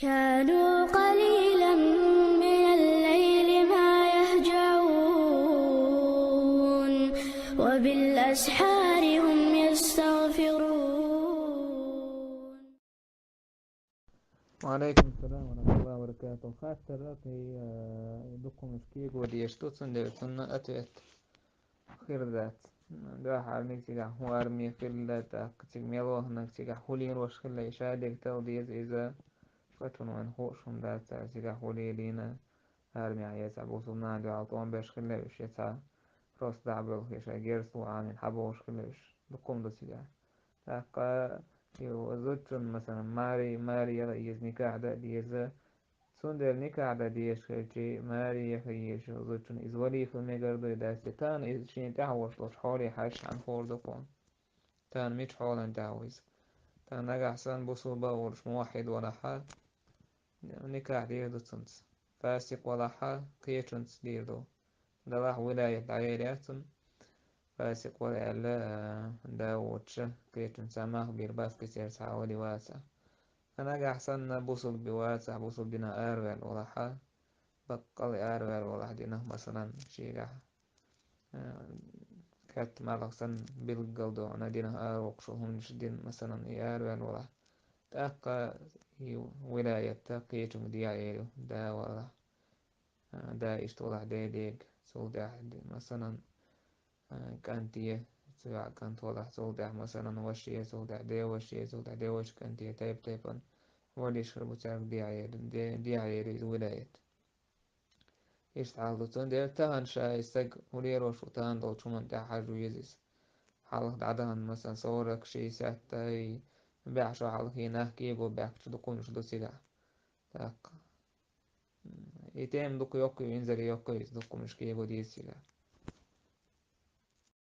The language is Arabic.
كانوا قليلا من الليل ما يهجعون وبالأسحار هم يستغفرون. وعليكم السلام ورحمة الله وبركاته. خاطر هي دوكم شكيك ودي اشتوتسن دي سنة أتوت خير ذات ده حالك تيجا وارمي خلا تاكتيك ميلو هناك تيجا حولين روش خلا يشادك تغديز إذا فتون وين خوشهم ذات تيجا حولي لينا هارمي عياس عبو صبنا دي عطوان باش خلا يش يسا روس دعبل يشا جيرس وعامل حبوش خلا يش دوكم دو تيجا تاقا زوجتون مثلا ماري يلا يزني قاعدة ديزا سندر نكاح ديش خيرتي ماري يخيش زوجتون إزولي في مجرد داستان إزشين تعوش لوش حولي حاش عن فور دقون تان ميت حولا تعويز تان نجا حسن بصوبة ورش موحد ولا حال نكاح ديردو تنس فاسق ولا حال قيتنس ديردو دلاح ولاية عيالاتن فاسق ولا إلا داوتش قيتن سماه بيرباس كسير سعودي واسع أنا أحسن بوصل بواسع بوصل بنا أروال ولا حال بقل أروال ولا دينا مثلا شيء كات مالكسن بالقلدو أنا دينا أروق شو هم نشدين مثلا أروال ولا تأقى ولاية تقيتم ديالي دا ولا دا إشتولا ديك سولدا مثلا كانتيه سواء كانت ولا سولدا مثلا وشي سولدا دي وش كانتيه تايبن وليش ربوتاك دي عير الولايات يستعرضون دير تهان شا يستق وليروش وتهان دول شمان تاع حاجو يزيس حالك عدهان مثلا صورك شي ساعتا بيعشو حالك ينحكي يقول بيعك تدقون شدو سيدا تاق يتيم دوكو يوكو ينزل يوكو يصدقو مشكي يقول دي سيدا